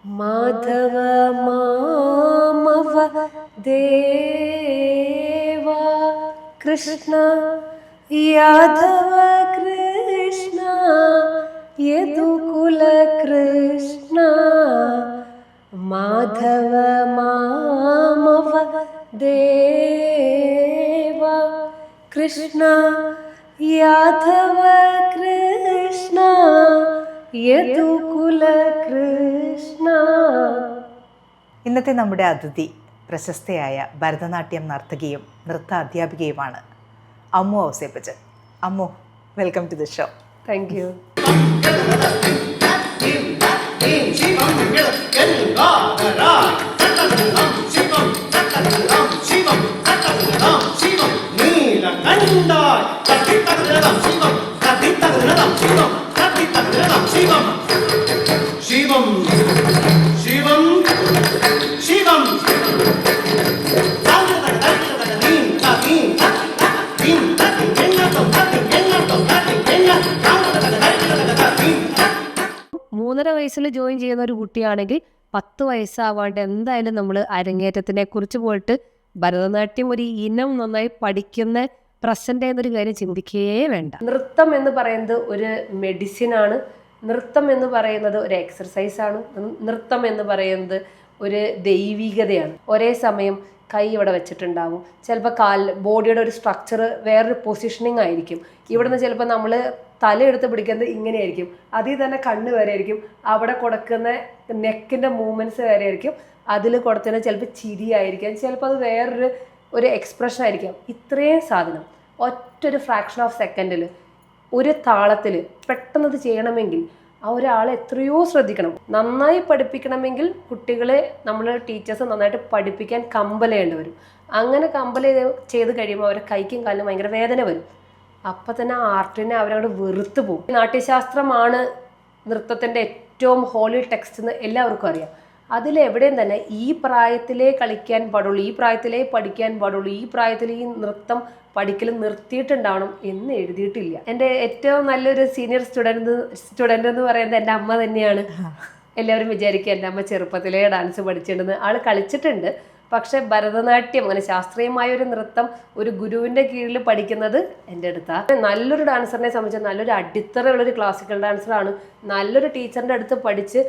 മാധവ മാമവ ദേവ കൃഷ്ണ യാദവ കൃഷ്ണ യദുകുല കൃഷ്ണ മാധവ മാമവ ദേവ കൃഷ്ണ യാദവ കൃഷ്ണ യദുകുല കൃഷ്ണ. ഇന്നത്തെ നമ്മുടെ അതിഥി പ്രശസ്തയായ ഭരതനാട്യം നർത്തകിയും നൃത്ത അധ്യാപികയുമാണ് Ammu Ouseppachan. Ammu, welcome to the show. Thank you. Shivam Shivam Shivam മൂന്നര വയസ്സിൽ ജോയിൻ ചെയ്യുന്ന ഒരു കുട്ടിയാണെങ്കിൽ 10 വയസ്സാവാണ്ട് എന്തായാലും നമ്മൾ അരങ്ങേറ്റത്തിനെ കുറിച്ച് പോയിട്ട് ഭരതനാട്യം ഒരു ഇനം നന്നായി പഠിക്കുന്ന പ്രസന്റ് ചെയ്യുന്നൊരു കാര്യം ചിന്തിക്കുകയേ വേണ്ട. നൃത്തം എന്ന് പറയുന്നത് ഒരു മെഡിസിനാണ്. നൃത്തം എന്ന് പറയുന്നത് ഒരു എക്സർസൈസാണ്. നൃത്തം എന്ന് പറയുന്നത് ഒരു ദൈവികതയാണ്. ഒരേ സമയം കൈ ഇവിടെ വെച്ചിട്ടുണ്ടാവും, ചിലപ്പോൾ ബോഡിയുടെ ഒരു സ്ട്രക്ചർ വേറൊരു പൊസിഷനിങ് ആയിരിക്കും. ഇവിടുന്ന് ചിലപ്പോൾ നമ്മൾ തലയെടുത്ത് പിടിക്കുന്നത് ഇങ്ങനെയായിരിക്കും, അതിൽ തന്നെ കണ്ണ് വരെ ആയിരിക്കും, അവിടെ കൊടുക്കുന്ന നെക്കിൻ്റെ മൂവ്മെൻറ്റ്സ് വരെ ആയിരിക്കും, അതിൽ കൊടുത്തതിന് ചിലപ്പോൾ ചിരിയായിരിക്കാം, ചിലപ്പോൾ അത് ഒരു എക്സ്പ്രഷൻ ആയിരിക്കാം. ഇത്രയും സാധനം ഒറ്റൊരു ഫ്രാക്ഷൻ ഓഫ് സെക്കൻഡിൽ ഒരു താളത്തിൽ പെട്ടെന്നത് ചെയ്യണമെങ്കിൽ ആ ഒരാളെ എത്രയോ ശ്രദ്ധിക്കണം. നന്നായി പഠിപ്പിക്കണമെങ്കിൽ കുട്ടികളെ നമ്മൾ ടീച്ചേഴ്സ് നന്നായിട്ട് പഠിപ്പിക്കാൻ കമ്പൽ ചെയ്യേണ്ടി വരും. അങ്ങനെ കമ്പൽ ചെയ്ത് കഴിയുമ്പോൾ അവരെ കൈക്കും കാലിനും ഭയങ്കര വേദന വരും. അപ്പം തന്നെ ആർട്ടിനെ അവരവിടെ വെറുത്തു പോകും. നാട്യശാസ്ത്രമാണ് നൃത്തത്തിൻ്റെ ഏറ്റവും ഹോളി ടെക്സ്റ്റ് എന്ന് എല്ലാവർക്കും അറിയാം. അതിലെവിടെയും തന്നെ ഈ പ്രായത്തിലേ കളിക്കാൻ പാടുള്ളൂ, ഈ പ്രായത്തിലേ പഠിക്കാൻ പാടുള്ളൂ, ഈ പ്രായത്തിൽ ഈ നൃത്തം പഠിക്കൽ നിർത്തിയിട്ടുണ്ടാവണം എന്ന് എഴുതിയിട്ടില്ല. എൻ്റെ ഏറ്റവും നല്ലൊരു സീനിയർ സ്റ്റുഡൻറ് എന്ന് പറയുന്നത് എൻ്റെ അമ്മ തന്നെയാണ്. എല്ലാവരും വിചാരിക്കുക എൻ്റെ അമ്മ ചെറുപ്പത്തിലേ ഡാൻസ് പഠിച്ചിട്ടുണ്ടെന്ന്. ആൾ കളിച്ചിട്ടുണ്ട്, പക്ഷെ ഭരതനാട്യം അങ്ങനെ ശാസ്ത്രീയമായ ഒരു നൃത്തം ഒരു ഗുരുവിൻ്റെ കീഴിൽ പഠിക്കുന്നത് എൻ്റെ അടുത്താണ്. നല്ലൊരു ഡാൻസറിനെ സംബന്ധിച്ച് നല്ലൊരു അടിത്തറയുള്ളൊരു ക്ലാസിക്കൽ ഡാൻസറാണ്. നല്ലൊരു ടീച്ചറിൻ്റെ അടുത്ത് പഠിച്ച്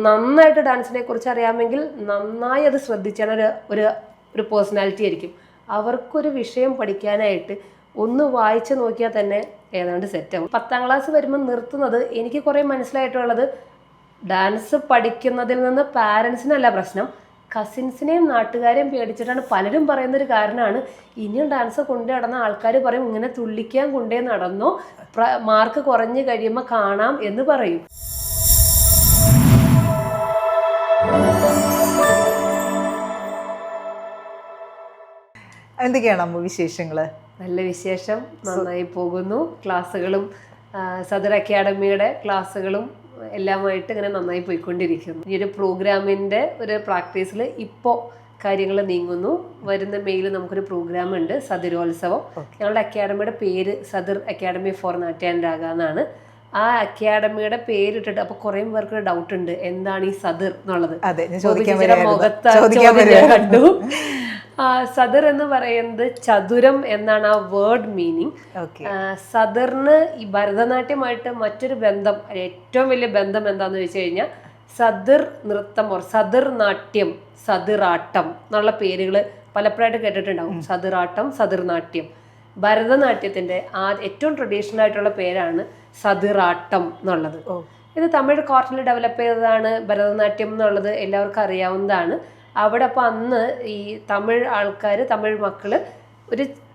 നന്നായിട്ട് ഡാൻസിനെ കുറിച്ച് അറിയാമെങ്കിൽ നന്നായി അത് ശ്രദ്ധിച്ചാൽ ഒരു പേഴ്സണാലിറ്റി ആയിരിക്കും. അവർക്കൊരു വിഷയം പഠിക്കാനായിട്ട് ഒന്ന് വായിച്ച് നോക്കിയാൽ തന്നെ ഏതാണ്ട് സെറ്റാവും. 10ാം ക്ലാസ് വരുമ്പോൾ നിർത്തുന്നത് എനിക്ക് കുറേ മനസ്സിലായിട്ടുള്ളത്, ഡാൻസ് പഠിക്കുന്നതിൽ നിന്ന് പാരൻസിനല്ല പ്രശ്നം, കസിൻസിനെയും നാട്ടുകാരെയും പേടിച്ചിട്ടാണ് പലരും പറയുന്നൊരു കാരണമാണ്. ഇനിയും ഡാൻസ് കൊണ്ടു നടന്ന ആൾക്കാർ പറയും ഇങ്ങനെ തുള്ളിക്കാൻ കൊണ്ടേ നടന്നോ, മാർക്ക് കുറഞ്ഞു കഴിയുമ്പോൾ കാണാം എന്ന് പറയും. എന്തൊക്കെയാണ് അമ്മ വിശേഷങ്ങൾ? നല്ല വിശേഷം, നന്നായി പോകുന്നു. ക്ലാസ്സുകളും സദർ അക്കാഡമിയുടെ ക്ലാസ്സുകളും എല്ലാമായിട്ട് ഇങ്ങനെ നന്നായി പോയിക്കൊണ്ടിരിക്കുന്നു. ഈ ഒരു പ്രോഗ്രാമിൻ്റെ ഒരു പ്രാക്ടീസിൽ ഇപ്പോൾ കാര്യങ്ങൾ നീങ്ങുന്നു. വരുന്ന മെയിൽ നമുക്കൊരു പ്രോഗ്രാം ഉണ്ട്, സദരോത്സവം. ഞങ്ങളുടെ അക്കാഡമിയുടെ പേര് സദർ അക്കാഡമി ഫോർ നാട്യ ആൻഡ് രാഗ എന്നാണ്. ആ അക്കാഡമിയുടെ പേരിട്ടിട്ട് അപ്പോൾ കുറേ പേർക്ക് ഡൗട്ട് ഉണ്ട് എന്താണ് ഈ സദർ എന്നുള്ളത്. മുഖത്ത് കണ്ടു. സദർ എന്ന് പറയുന്നത് ചതുരം എന്നാണ് ആ വേർഡ് മീനിങ്. സദറിന് ഈ ഭരതനാട്യമായിട്ട് മറ്റൊരു ബന്ധം, ഏറ്റവും വലിയ ബന്ധം എന്താണെന്ന് വെച്ച് കഴിഞ്ഞാൽ സദർ നൃത്തം, സദർ നാട്യം, സദറാട്ടം എന്നുള്ള പേരുകൾ പലപ്പോഴായിട്ട് കേട്ടിട്ടുണ്ടാവും. സദറാട്ടം, സദർനാട്യം. ഭരതനാട്യത്തിൻ്റെ ഏറ്റവും ട്രഡീഷണൽ ആയിട്ടുള്ള പേരാണ് സദറാട്ടം എന്നുള്ളത്. ഇത് തമിഴ് കോർട്ടിൽ ഡെവലപ്പ് ചെയ്തതാണ് ഭരതനാട്യം എന്നുള്ളത് എല്ലാവർക്കും അറിയാവുന്നതാണ്. അവിടെ അപ്പോൾ അന്ന് ഈ തമിഴ് മക്കൾ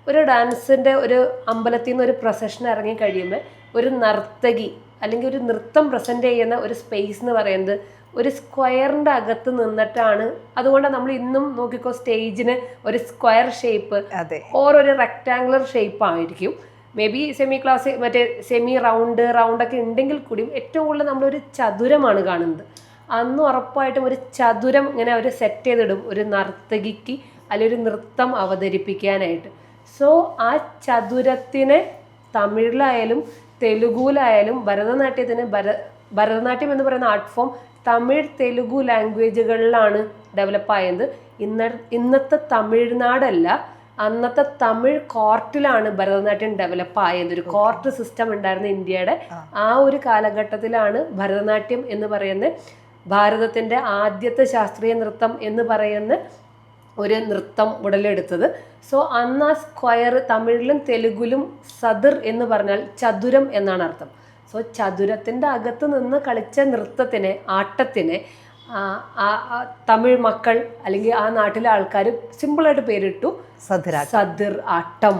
ഒരു ഡാൻസിൻ്റെ ഒരു അമ്പലത്തിൽ നിന്ന് ഒരു പ്രൊസഷൻ ഇറങ്ങി കഴിയുമ്പോൾ ഒരു നർത്തകി അല്ലെങ്കിൽ ഒരു നൃത്തം പ്രസൻറ്റ് ചെയ്യുന്ന ഒരു സ്പേസ് എന്ന് പറയുന്നത് ഒരു സ്ക്വയറിൻ്റെ അകത്ത് നിന്നിട്ടാണ്. അതുകൊണ്ടാണ് നമ്മൾ ഇന്നും നോക്കിക്കോ സ്റ്റേജിന് ഒരു സ്ക്വയർ ഷേപ്പ് ഓരോ റെക്ടാങ്കുലർ ഷേപ്പ് ആയിരിക്കും. മേ ബി സെമി റൗണ്ടൊക്കെ ഉണ്ടെങ്കിൽ കൂടിയും ഏറ്റവും കൂടുതൽ നമ്മളൊരു ചതുരമാണ് കാണുന്നത്. അന്ന് ഉറപ്പായിട്ടും ഒരു ചതുരം ഇങ്ങനെ അവർ സെറ്റ് ചെയ്തിടും ഒരു നർത്തകിക്ക് അല്ലെങ്കിൽ ഒരു നൃത്തം അവതരിപ്പിക്കാനായിട്ട്. സോ ആ ചതുരത്തിനെ തമിഴിലായാലും തെലുഗുവിലായാലും ഭരതനാട്യത്തിന് ഭരതനാട്യം എന്ന് പറയുന്ന ആർട്ട് ഫോം തമിഴ് തെലുഗു ലാംഗ്വേജുകളിലാണ് ഡെവലപ്പായത്. ഇന്നത്തെ തമിഴ്നാടല്ല, അന്നത്തെ തമിഴ് കോർട്ടിലാണ് ഭരതനാട്യം ഡെവലപ്പായത്. ഒരു കോർട്ട് സിസ്റ്റം ഉണ്ടായിരുന്ന ഇന്ത്യയുടെ ആ ഒരു കാലഘട്ടത്തിലാണ് ഭരതനാട്യം എന്ന് പറയുന്ന ഭാരതത്തിൻ്റെ ആദ്യത്തെ ശാസ്ത്രീയ നൃത്തം എന്ന് പറയുന്ന ഒരു നൃത്തം ഉടലെടുത്തത്. സോ അന്ന് ആ സ്ക്വയർ, തമിഴിലും തെലുഗിലും സദിർ എന്ന് പറഞ്ഞാൽ ചതുരം എന്നാണ് അർത്ഥം. സോ ചതുരത്തിൻ്റെ അകത്ത് നിന്ന് കളിച്ച നൃത്തത്തിനെ, ആട്ടത്തിനെ തമിഴ് മക്കൾ അല്ലെങ്കിൽ ആ നാട്ടിലെ ആൾക്കാർ സിമ്പിളായിട്ട് പേരിട്ടു സദിർ ആട്ടം.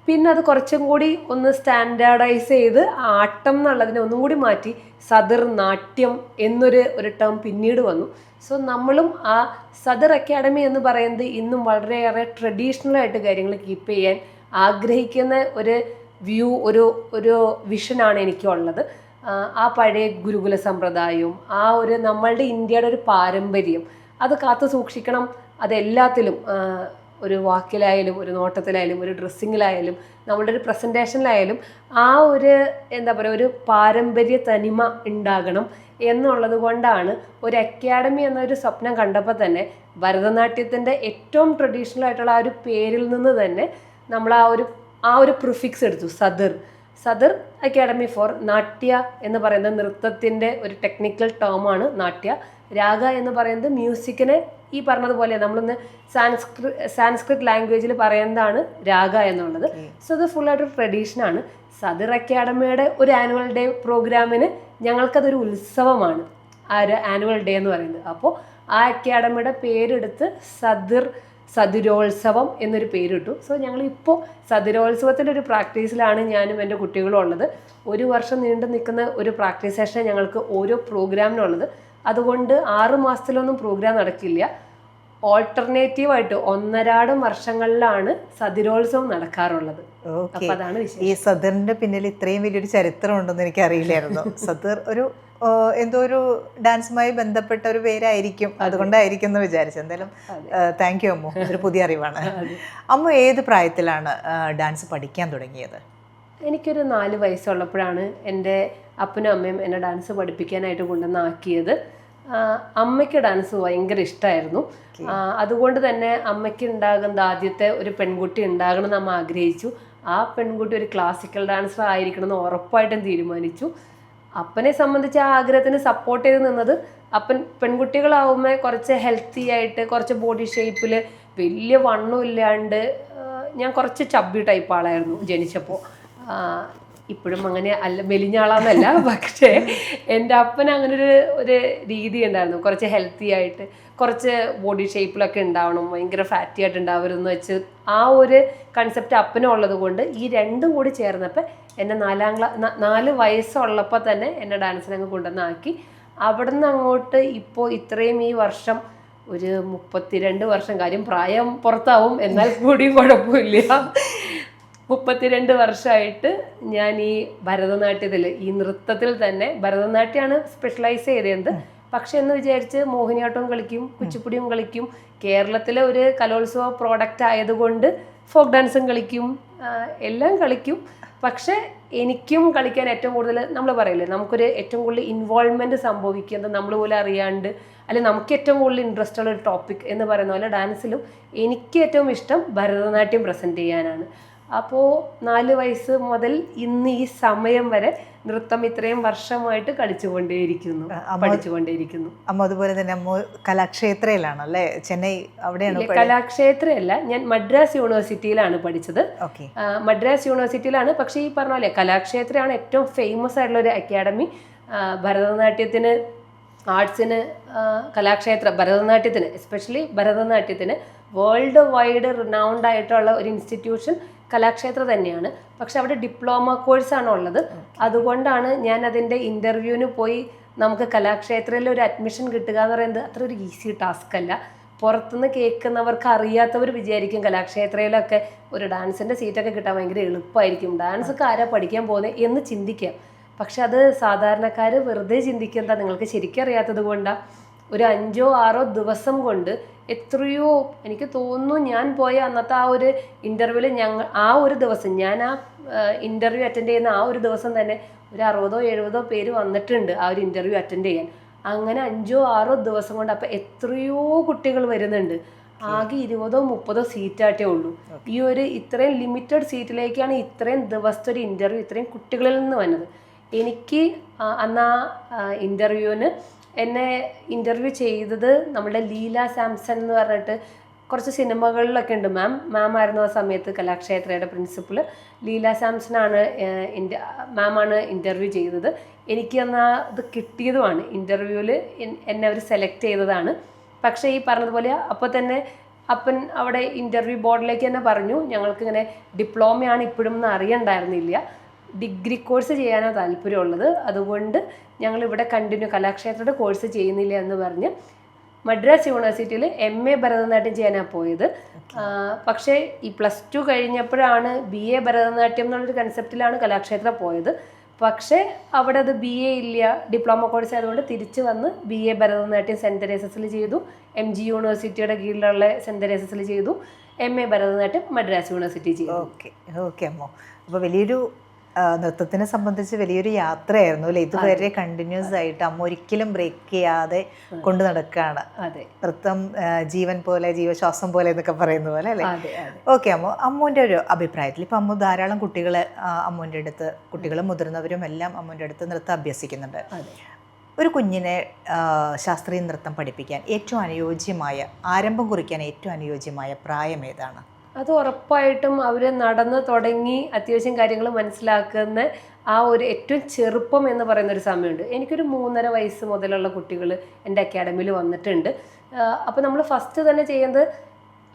പിന്നെ അത് കുറച്ചും കൂടി ഒന്ന് സ്റ്റാൻഡേർഡൈസ് ചെയ്ത് ആട്ടം എന്നുള്ളതിനെ ഒന്നും കൂടി മാറ്റി സദിർ നാട്യം എന്നൊരു ടേം പിന്നീട് വന്നു. സോ നമ്മളും ആ സദിർ അക്കാഡമി എന്ന് പറയുന്നത് ഇന്നും വളരെയേറെ ട്രഡീഷണലായിട്ട് കാര്യങ്ങൾ കീപ്പ് ചെയ്യാൻ ആഗ്രഹിക്കുന്ന ഒരു വ്യൂ, ഒരു വിഷനാണ് എനിക്കുള്ളത്. ആ പഴയ ഗുരുകുല സമ്പ്രദായവും ആ ഒരു നമ്മളുടെ ഇന്ത്യയുടെ ഒരു പാരമ്പര്യം അത് കാത്തു സൂക്ഷിക്കണം. അതെല്ലാത്തിലും, ഒരു വാക്കിലായാലും ഒരു നോട്ടത്തിലായാലും ഒരു ഡ്രസ്സിങ്ങിലായാലും നമ്മളുടെ ഒരു പ്രസൻറ്റേഷനിലായാലും ആ ഒരു എന്താ പറയുക, ഒരു പാരമ്പര്യ തനിമ ഉണ്ടാകണം എന്നുള്ളത് കൊണ്ടാണ് ഒരു അക്കാഡമി എന്നൊരു സ്വപ്നം കണ്ടപ്പോൾ തന്നെ ഭരതനാട്യത്തിൻ്റെ ഏറ്റവും ട്രഡീഷണൽ ആയിട്ടുള്ള ആ ഒരു പേരിൽ നിന്ന് തന്നെ നമ്മൾ ആ ഒരു പ്രിഫിക്സ് എടുത്തു, സദിർ അക്കാഡമി ഫോർ നാട്യ എന്ന് പറയുന്നത് നൃത്തത്തിൻ്റെ ഒരു ടെക്നിക്കൽ ടേമാണ് നാട്യ. രാഗ എന്ന് പറയുന്നത് മ്യൂസിക്കിനെ ഈ പറഞ്ഞതുപോലെ നമ്മളൊന്ന് സാൻസ്ക്രിറ്റ് ലാംഗ്വേജിൽ പറയുന്നതാണ് രാഗ എന്നുള്ളത്. സോ അത് ഫുള്ളായിട്ടൊരു ട്രഡീഷനാണ്. സദിർ അക്കാഡമിയുടെ ഒരു ആനുവൽ ഡേ പ്രോഗ്രാമിന് ഞങ്ങൾക്കതൊരു ഉത്സവമാണ് ആ ഒരു ആനുവൽ ഡേ എന്ന് പറയുന്നത്. അപ്പോൾ ആ അക്കാഡമിയുടെ പേരെടുത്ത് സദിരോത്സവം എന്നൊരു പേരിട്ടു. സോ ഞങ്ങളിപ്പോൾ സദിരോത്സവത്തിൻ്റെ ഒരു പ്രാക്ടീസിലാണ് ഞാനും എൻ്റെ കുട്ടികളും ഉള്ളത്. 1 വർഷം നീണ്ടു നിൽക്കുന്ന ഒരു പ്രാക്ടീസ് സെഷൻ ഞങ്ങൾക്ക് ഓരോ പ്രോഗ്രാമിനുള്ളത്. അതുകൊണ്ട് 6 മാസത്തിലൊന്നും പ്രോഗ്രാം നടക്കില്ല. ഓൾട്ടർനേറ്റീവായിട്ട് 1.5 വർഷങ്ങളിലാണ് സദിരോത്സവം നടക്കാറുള്ളത്. അപ്പൊ അതാണ് വിഷയം. ഈ സദിറിന്റെ പിന്നിൽ ഇത്രയും വലിയൊരു ചരിത്രം ഉണ്ടെന്ന് എനിക്ക് അറിയില്ലായിരുന്നു. സദിർ ഒരു എന്തോ ഒരു ഡാൻസുമായി ബന്ധപ്പെട്ട ഒരു പേരായിരിക്കും, അതുകൊണ്ടായിരിക്കും എന്ന് വിചാരിച്ചു. എന്തായാലും താങ്ക് യു അമ്മു, ഒരു പുതിയ അറിവാണ്. അമ്മു ഏത് പ്രായത്തിലാണ് ഡാൻസ് പഠിക്കാൻ തുടങ്ങിയത്? എനിക്കൊരു 4 വയസ്സുള്ളപ്പോഴാണ് എൻ്റെ അപ്പനും അമ്മയും എന്നെ ഡാൻസ് പഠിപ്പിക്കാനായിട്ട് കൊണ്ടുവന്നാക്കിയത്. അമ്മയ്ക്ക് ഡാൻസ് ഭയങ്കര ഇഷ്ടമായിരുന്നു. അതുകൊണ്ട് തന്നെ അമ്മയ്ക്ക് ഉണ്ടാകുന്ന ആദ്യത്തെ ഒരു പെൺകുട്ടി ഉണ്ടാകണം എന്ന് അമ്മ ആഗ്രഹിച്ചു. ആ പെൺകുട്ടി ഒരു ക്ലാസിക്കൽ ഡാൻസർ ആയിരിക്കണം എന്ന് ഉറപ്പായിട്ടും തീരുമാനിച്ചു. അപ്പനെ സംബന്ധിച്ച് ആ ആഗ്രഹത്തിന് സപ്പോർട്ട് ചെയ്ത് നിന്നത്, അപ്പൻ പെൺകുട്ടികളാവുമ്പോൾ കുറച്ച് ഹെൽത്തി ആയിട്ട്, കുറച്ച് ബോഡി ഷേപ്പിൽ, വലിയ വണ്ണം ഇല്ലാണ്ട്, ഞാൻ കുറച്ച് ചബ്ബി ടൈപ്പ് ആളായിരുന്നു ജനിച്ചപ്പോൾ. ഇപ്പോഴും അങ്ങനെ അല്ല, മെലിഞ്ഞ ആളാന്നല്ല, പക്ഷേ എൻ്റെ അപ്പൻ അങ്ങനെ ഒരു രീതി ഉണ്ടായിരുന്നു. കുറച്ച് ഹെൽത്തി ആയിട്ട്, കുറച്ച് ബോഡി ഷേപ്പിലൊക്കെ ഉണ്ടാവണം, ഭയങ്കര ഫാറ്റി ആയിട്ട് ഉണ്ടാവരുതെന്ന് വെച്ച് ആ ഒരു കൺസെപ്റ്റ് അപ്പനുള്ളത് കൊണ്ട് ഈ രണ്ടും കൂടി ചേർന്നപ്പോൾ എന്നെ 4 വയസ്സുള്ളപ്പോൾ തന്നെ എന്നെ ഡാൻസിനങ്ങ് കൊണ്ടുവന്നാക്കി. അവിടെ നിന്ന് അങ്ങോട്ട് ഇപ്പോൾ ഇത്രയും ഈ വർഷം ഒരു 32 വർഷം, കാര്യം പ്രായം പുറത്താവും എന്നാൽ കൂടിയും കുഴപ്പമില്ല, 32 വർഷമായിട്ട് ഞാൻ ഈ ഭരതനാട്യത്തിൽ, ഈ നൃത്തത്തിൽ തന്നെ, ഭരതനാട്യമാണ് സ്പെഷ്യലൈസ് ചെയ്തത്. പക്ഷെ എന്ന് വിചാരിച്ച് മോഹിനിയാട്ടവും കളിക്കും, കുച്ചിപ്പുടിയും കളിക്കും. കേരളത്തിലെ ഒരു കലോത്സവ പ്രോഡക്റ്റ് ആയതുകൊണ്ട് ഫോക്ക് ഡാൻസും കളിക്കും, എല്ലാം കളിക്കും. പക്ഷെ എനിക്കും കളിക്കാൻ ഏറ്റവും കൂടുതൽ, നമ്മൾ പറയില്ലേ, നമുക്കൊരു ഏറ്റവും കൂടുതൽ ഇൻവോൾവ്മെൻറ്റ് സംഭവിക്കുന്നത് നമ്മൾ പോലും അറിയാണ്ട്, അല്ലെങ്കിൽ നമുക്ക് ഏറ്റവും കൂടുതൽ ഇൻട്രസ്റ്റ് ഉള്ള ഒരു ടോപ്പിക് എന്ന് പറയുന്ന പോലെ ഡാൻസിലും എനിക്ക് ഏറ്റവും ഇഷ്ടം ഭരതനാട്യം പ്രസൻറ്റ് ചെയ്യാനാണ്. അപ്പോൾ 4 വയസ്സ് മുതൽ ഇന്ന് ഈ സമയം വരെ നൃത്തം ഇത്രയും വർഷമായിട്ട് പഠിച്ചുകൊണ്ടേയിരിക്കുന്നു. അമ്മ അതുപോലെ തന്നെ അമ്മ കലാക്ഷേത്രയിലാണ് അല്ലേ, ചെന്നൈ അവിടെയാണ്? കലാക്ഷേത്രയല്ല, ഞാൻ മദ്രാസ് യൂണിവേഴ്സിറ്റിയിലാണ് പഠിച്ചത്. മദ്രാസ് യൂണിവേഴ്സിറ്റിയിലാണ്. പക്ഷേ ഈ പറഞ്ഞ പോലെ കലാക്ഷേത്രയാണ് ഏറ്റവും ഫേമസ് ആയിട്ടുള്ള ഒരു അക്കാഡമി. ഭരതനാട്യത്തിന്, ആർട്സിന്, കലാക്ഷേത്ര, ഭരതനാട്യത്തിന്, എസ്പെഷ്യലി ഭരതനാട്യത്തിന് വേൾഡ് വൈഡ് റിനൗണ്ട് ആയിട്ടുള്ള ഒരു ഇൻസ്റ്റിറ്റ്യൂഷൻ കലാക്ഷേത്ര തന്നെയാണ്. പക്ഷെ അവിടെ ഡിപ്ലോമ കോഴ്സാണ് ഉള്ളത്. അതുകൊണ്ടാണ് ഞാൻ അതിൻ്റെ ഇൻ്റർവ്യൂവിന് പോയി നമുക്ക് കലാക്ഷേത്രയിൽ ഒരു അഡ്മിഷൻ കിട്ടുക എന്ന് പറയുന്നത് അത്ര ഒരു ഈസി ടാസ്ക് അല്ല. പുറത്തുനിന്ന് കേൾക്കുന്നവർക്ക് അറിയാത്തവർ വിചാരിക്കും കലാക്ഷേത്രയിലൊക്കെ ഒരു ഡാൻസിൻ്റെ സീറ്റൊക്കെ കിട്ടാൻ ഭയങ്കര എളുപ്പമായിരിക്കും, ഡാൻസൊക്കെ ആരാ പഠിക്കാൻ പോകുന്നത് എന്ന് ചിന്തിക്കാം. പക്ഷെ അത് സാധാരണക്കാർ വെറുതെ ചിന്തിക്കുന്നത് നിങ്ങൾക്ക് ശരിക്കും അറിയാത്തത് കൊണ്ടാണ്. ഒരു 5-6 ദിവസം കൊണ്ട് എത്രയോ, എനിക്ക് തോന്നുന്നു ഞാൻ പോയ അന്നത്തെ ആ ഒരു ഇൻ്റർവ്യൂവിൽ ആ ഒരു ദിവസം, ഞാൻ ആ ഇൻ്റർവ്യൂ അറ്റൻഡ് ചെയ്യുന്ന ആ ഒരു ദിവസം തന്നെ ഒരു 60-70 പേര് വന്നിട്ടുണ്ട് ആ ഒരു ഇൻ്റർവ്യൂ അറ്റൻഡ് ചെയ്യാൻ. അങ്ങനെ 5-6 ദിവസം കൊണ്ട് അപ്പം എത്രയോ കുട്ടികൾ വരുന്നുണ്ട്. ആകെ 20-30 സീറ്റായിട്ടേ ഉള്ളൂ. ഈ ഒരു ഇത്രയും ലിമിറ്റഡ് സീറ്റിലേക്കാണ് ഇത്രയും ദിവസത്തെ ഒരു ഇൻ്റർവ്യൂ ഇത്രയും കുട്ടികളിൽ നിന്ന് വന്നത്. എനിക്ക് അന്ന് ആ ഇൻ്റർവ്യൂവിന് എന്നെ ഇൻ്റർവ്യൂ ചെയ്തത് നമ്മുടെ ലീല സാംസൺ എന്ന് പറഞ്ഞിട്ട് കുറച്ച് സിനിമകളിലൊക്കെ ഉണ്ട്. മാം ആയിരുന്നു ആ സമയത്ത് കലാക്ഷേത്രയുടെ പ്രിൻസിപ്പൾ. ലീല സാംസണാണ് മാമാണ് ഇൻ്റർവ്യൂ ചെയ്തത്. എനിക്ക് അന്ന് ഇത് കിട്ടിയതുമാണ്. ഇൻ്റർവ്യൂവിൽ എന്നെ അവർ സെലക്ട് ചെയ്തതാണ്. പക്ഷേ ഈ പറഞ്ഞതുപോലെ അപ്പോൾ തന്നെ അപ്പൻ അവിടെ ഇൻ്റർവ്യൂ ബോർഡിലേക്ക് തന്നെ പറഞ്ഞു, ഞങ്ങൾക്കിങ്ങനെ ഡിപ്ലോമയാണ് ഇപ്പോഴും എന്ന് അറിയണ്ടായിരുന്നില്ല, ഡിഗ്രി കോഴ്സ് ചെയ്യാനാണ് താല്പര്യമുള്ളത്, അതുകൊണ്ട് ഞങ്ങളിവിടെ കണ്ടിന്യൂ കലാക്ഷേത്രയുടെ കോഴ്സ് ചെയ്യുന്നില്ല എന്ന് പറഞ്ഞ് മദ്രാസ് യൂണിവേഴ്സിറ്റിയിൽ MA ഭരതനാട്യം ചെയ്യാനാണ് പോയത്. പക്ഷേ ഈ +2 കഴിഞ്ഞപ്പോഴാണ് BA ഭരതനാട്യം എന്നുള്ളൊരു കൺസെപ്റ്റിലാണ് കലാക്ഷേത്ര പോയത്. പക്ഷേ അവിടെ അത് BA ഇല്ല, ഡിപ്ലോമ കോഴ്സ് ആയതുകൊണ്ട് തിരിച്ച് വന്ന് BA ഭരതനാട്യം സെൻറ്റ് തെരേസസിൽ ചെയ്തു, MG യൂണിവേഴ്സിറ്റിയുടെ കീഴിലുള്ള സെൻറ്റ് തെരേസസിൽ ചെയ്തു, MA ഭരതനാട്യം മദ്രാസ് യൂണിവേഴ്സിറ്റി ചെയ്തു. ഓക്കെ അമ്മോ. അപ്പോൾ വലിയൊരു നൃത്തത്തിനെ സംബന്ധിച്ച് വലിയൊരു യാത്രയായിരുന്നു അല്ലേ? ഇതുവരെ കണ്ടിന്യൂസ് ആയിട്ട് അമ്മ ഒരിക്കലും ബ്രേക്ക് ചെയ്യാതെ കൊണ്ടു നടക്കുകയാണ്. അതെ, നൃത്തം ജീവൻ പോലെ, ജീവശ്വാസം പോലെ എന്നൊക്കെ പറയുന്ന പോലെ അല്ലേ? ഓക്കെ അമ്മ, അമ്മുവിൻ്റെ ഒരു അഭിപ്രായത്തിൽ ഇപ്പം അമ്മ ധാരാളം കുട്ടികളെ അമ്മുവിൻ്റെ അടുത്ത്, കുട്ടികളും മുതിർന്നവരും എല്ലാം അമ്മുവിൻ്റെ അടുത്ത് നൃത്തം അഭ്യസിക്കുന്നുണ്ട്. ഒരു കുഞ്ഞിനെ ശാസ്ത്രീയ നൃത്തം പഠിപ്പിക്കാൻ ഏറ്റവും അനുയോജ്യമായ, ആരംഭം കുറിക്കാൻ ഏറ്റവും അനുയോജ്യമായ പ്രായം ഏതാണ്? അത് ഉറപ്പായിട്ടും അവർ നടന്ന് തുടങ്ങി അത്യാവശ്യം കാര്യങ്ങൾ മനസ്സിലാക്കുന്ന ആ ഒരു ഏറ്റവും ചെറുപ്പം എന്ന് പറയുന്നൊരു സമയമുണ്ട്. എനിക്കൊരു 3.5 വയസ്സ് മുതലുള്ള കുട്ടികൾ എൻ്റെ അക്കാഡമിയിൽ വന്നിട്ടുണ്ട്. അപ്പോൾ നമ്മൾ ഫസ്റ്റ് തന്നെ ചെയ്യുന്നത്,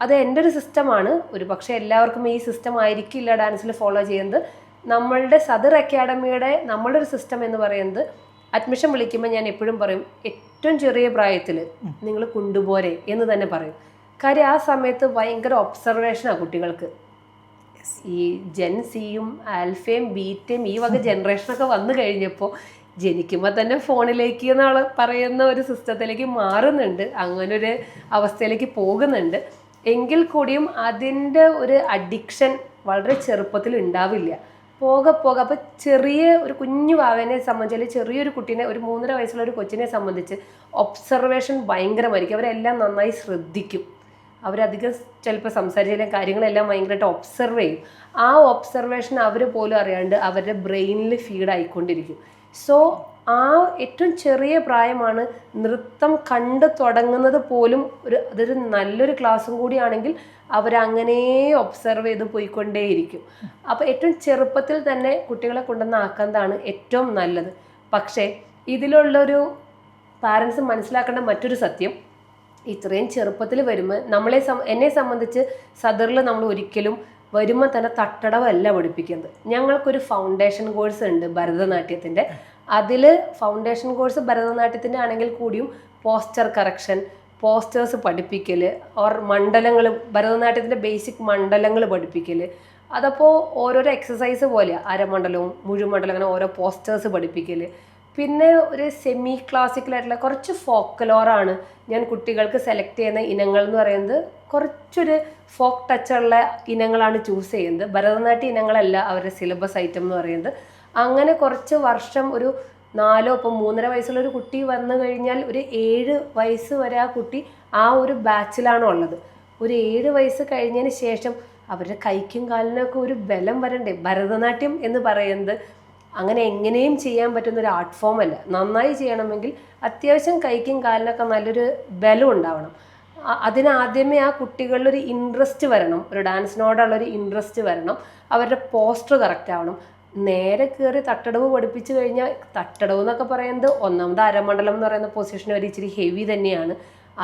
അത് എൻ്റെ ഒരു സിസ്റ്റമാണ്, ഒരു പക്ഷേ എല്ലാവർക്കും ഈ സിസ്റ്റം ആയിരിക്കില്ല ഡാൻസിൽ ഫോളോ ചെയ്യുന്നത്. നമ്മളുടെ സദർ അക്കാഡമിയുടെ നമ്മളുടെ ഒരു സിസ്റ്റം എന്ന് പറയുന്നത്, അഡ്മിഷൻ വിളിക്കുമ്പോൾ ഞാൻ എപ്പോഴും പറയും, ഏറ്റവും ചെറിയ പ്രായത്തിൽ നിങ്ങൾ കൊണ്ടുപോരെ എന്ന് തന്നെ പറയും. കാര്യം ആ സമയത്ത് ഭയങ്കര ഒബ്സർവേഷനാണ് കുട്ടികൾക്ക്. ഈ ജെൻസിയും ആൽഫയും ബീറ്റയും ഈ വക ജനറേഷനൊക്കെ വന്നു കഴിഞ്ഞപ്പോൾ ജനിക്കുമ്പോൾ തന്നെ ഫോണിലേക്ക് എന്നുള്ള പറയുന്ന ഒരു സിസ്റ്റത്തിലേക്ക് മാറുന്നുണ്ട്, അങ്ങനൊരു അവസ്ഥയിലേക്ക് പോകുന്നുണ്ട്. എങ്കിൽ കൂടിയും അതിൻ്റെ ഒരു അഡിക്ഷൻ വളരെ ചെറുപ്പത്തിൽ ഉണ്ടാവില്ല, പോകെ അപ്പോൾ ചെറിയ ഒരു കുഞ്ഞു വാവനെ സംബന്ധിച്ച്, അല്ലെങ്കിൽ ചെറിയൊരു കുട്ടീനെ, ഒരു 3.5 വയസ്സുള്ള ഒരു കൊച്ചിനെ സംബന്ധിച്ച് ഒബ്സർവേഷൻ ഭയങ്കരമായിരിക്കും. അവരെല്ലാം നന്നായി ശ്രദ്ധിക്കും, അവരധികം ചിലപ്പോൾ സംസാരിച്ചാലും കാര്യങ്ങളെല്ലാം ഭയങ്കരമായിട്ട് ഒബ്സർവ് ചെയ്യും. ആ ഒബ്സർവേഷൻ അവർ പോലും അറിയാണ്ട് അവരുടെ ബ്രെയിനിൽ ഫീഡായിക്കൊണ്ടിരിക്കും. സോ ആ ഏറ്റവും ചെറിയ പ്രായമാണ് നൃത്തം കണ്ടു തുടങ്ങുന്നത് പോലും. അതൊരു നല്ലൊരു ക്ലാസ്സും കൂടിയാണെങ്കിൽ അവരങ്ങനെ ഒബ്സർവ് ചെയ്ത് പോയിക്കൊണ്ടേയിരിക്കും. അപ്പോൾ ഏറ്റവും ചെറുപ്പത്തിൽ തന്നെ കുട്ടികളെ കൊണ്ടുവന്ന് ആക്കുന്നതാണ് ഏറ്റവും നല്ലത്. പക്ഷേ ഇതിലുള്ളൊരു പാരൻസ് മനസ്സിലാക്കേണ്ട മറ്റൊരു സത്യം, ഇത്രയും ചെറുപ്പത്തിൽ വരുമ്പോൾ എന്നെ സംബന്ധിച്ച് സദറിൽ നമ്മൾ ഒരിക്കലും വരുമ്പോൾ തന്നെ തട്ടടവല്ല പഠിപ്പിക്കുന്നത്. ഞങ്ങൾക്കൊരു ഫൗണ്ടേഷൻ കോഴ്സ് ഉണ്ട് ഭരതനാട്യത്തിൻ്റെ. അതിൽ ഫൗണ്ടേഷൻ കോഴ്സ് ഭരതനാട്യത്തിൻ്റെ ആണെങ്കിൽ കൂടിയും പോസ്റ്റർ കറക്ഷൻ, പോസ്റ്റേഴ്സ് പഠിപ്പിക്കൽ, ഓർ മണ്ഡലങ്ങൾ, ഭരതനാട്യത്തിൻ്റെ ബേസിക് മണ്ഡലങ്ങൾ പഠിപ്പിക്കൽ, അതപ്പോൾ ഓരോരോ എക്സസൈസ് പോലെയാണ്, അരമണ്ഡലവും മുഴുമണ്ഡലം, അങ്ങനെ ഓരോ പോസ്റ്റേഴ്സ് പഠിപ്പിക്കൽ. പിന്നെ ഒരു സെമി ക്ലാസിക്കലായിട്ടുള്ള കുറച്ച് ഫോക്കലോറാണ് ഞാൻ കുട്ടികൾക്ക് സെലക്ട് ചെയ്യുന്ന ഇനങ്ങൾ എന്ന് പറയുന്നത്. കുറച്ചൊരു ഫോക്ക് ടച്ചുള്ള ഇനങ്ങളാണ് ചൂസ് ചെയ്യുന്നത്, ഭരതനാട്യ ഇനങ്ങളല്ല അവരുടെ സിലബസ് ഐറ്റം എന്ന് പറയുന്നത്. അങ്ങനെ കുറച്ച് വർഷം, ഒരു 4 ഇപ്പം 3.5 വയസ്സുള്ള ഒരു കുട്ടി വന്നു കഴിഞ്ഞാൽ ഒരു 7 വയസ്സ് വരെ ആ കുട്ടി ആ ഒരു ബാച്ചിലാണ് ഉള്ളത്. ഒരു 7 വയസ്സ് കഴിഞ്ഞതിന് ശേഷം അവരുടെ കൈക്കും കാലിനൊക്കെ ഒരു ബലം വരണ്ടേ? ഭരതനാട്യം എന്ന് പറയുന്നത് അങ്ങനെ എങ്ങനെയും ചെയ്യാൻ പറ്റുന്ന ഒരു ആർട്ട് ഫോം അല്ല. നന്നായി ചെയ്യണമെങ്കിൽ അത്യാവശ്യം കൈക്കും കാലിനൊക്കെ നല്ലൊരു ബലം ഉണ്ടാവണം. അതിനാദ്യമേ ആ കുട്ടികളിലൊരു ഇൻട്രസ്റ്റ് വരണം, ഒരു ഡാൻസിനോടുള്ളൊരു ഇൻട്രസ്റ്റ് വരണം, അവരുടെ പോസ്റ്റർ കറക്റ്റ് ആവണം. നേരെ കയറി തട്ടടവ് പഠിപ്പിച്ചു കഴിഞ്ഞാൽ, തട്ടടവ് എന്നൊക്കെ പറയുന്നത് ഒന്നാമത് അരമണ്ഡലം എന്ന് പറയുന്ന പൊസിഷൻ ഒരു ഇച്ചിരി ഹെവി തന്നെയാണ്.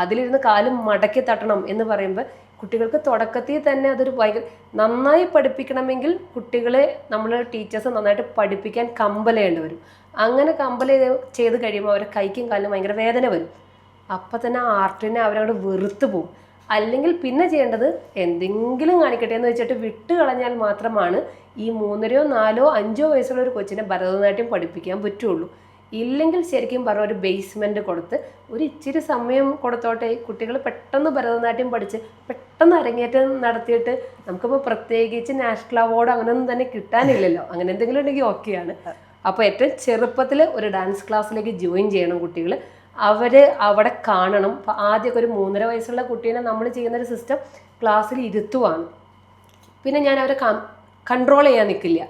അതിലിരുന്ന് കാലും മടക്കി തട്ടണം എന്ന് പറയുമ്പോൾ കുട്ടികൾക്ക് തുടക്കത്തിൽ തന്നെ അതൊരു ഭയങ്കര നന്നായി പഠിപ്പിക്കണമെങ്കിൽ കുട്ടികളെ നമ്മൾ ടീച്ചേഴ്സ് നന്നായിട്ട് പഠിപ്പിക്കാൻ കമ്പൽ ചെയ്യേണ്ടി വരും. അങ്ങനെ കമ്പൽ ചെയ്ത് കഴിയുമ്പോൾ അവരുടെ കൈക്കും കാലിനും ഭയങ്കര വേദന വരും. അപ്പം തന്നെ ആർട്ടിനെ അവരവിടെ വെറുത്ത് പോകും. അല്ലെങ്കിൽ പിന്നെ ചെയ്യേണ്ടത് എന്തെങ്കിലും കാണിക്കട്ടെ എന്ന് വെച്ചിട്ട് വിട്ട് കളഞ്ഞാൽ മാത്രമാണ് ഈ 3, 4, 5 വയസ്സുള്ള ഒരു കൊച്ചിനെ ഭരതനാട്യം പഠിപ്പിക്കാൻ പറ്റുള്ളൂ. ഇല്ലെങ്കിൽ ശരിക്കും പറഞ്ഞ ഒരു ബേസ്മെൻറ്റ് കൊടുത്ത് ഒരു ഇച്ചിരി സമയം കൊടുത്തോട്ടെ, കുട്ടികൾ പെട്ടെന്ന് ഭരതനാട്യം പഠിച്ച് പെട്ടെന്ന് അരങ്ങേറ്റം നടത്തിയിട്ട്, നമുക്കിപ്പോൾ പ്രത്യേകിച്ച് നാഷണൽ അവാർഡ് അങ്ങനെയൊന്നും തന്നെ കിട്ടാനില്ലല്ലോ, അങ്ങനെ എന്തെങ്കിലും ഉണ്ടെങ്കിൽ ഓക്കെയാണ്. അപ്പോൾ ഏറ്റവും ചെറുപ്പത്തിൽ ഒരു ഡാൻസ് ക്ലാസ്സിലേക്ക് ജോയിൻ ചെയ്യണം കുട്ടികൾ. അവിടെ കാണണം. അപ്പം ആദ്യമൊക്കെ ഒരു 3.5 വയസ്സുള്ള കുട്ടീനെ നമ്മൾ ചെയ്യുന്നൊരു സിസ്റ്റം ക്ലാസ്സിൽ ഇരുത്തുവാണ്. പിന്നെ ഞാൻ അവരെ കൺട്രോൾ ചെയ്യാൻ നിൽക്കില്ല.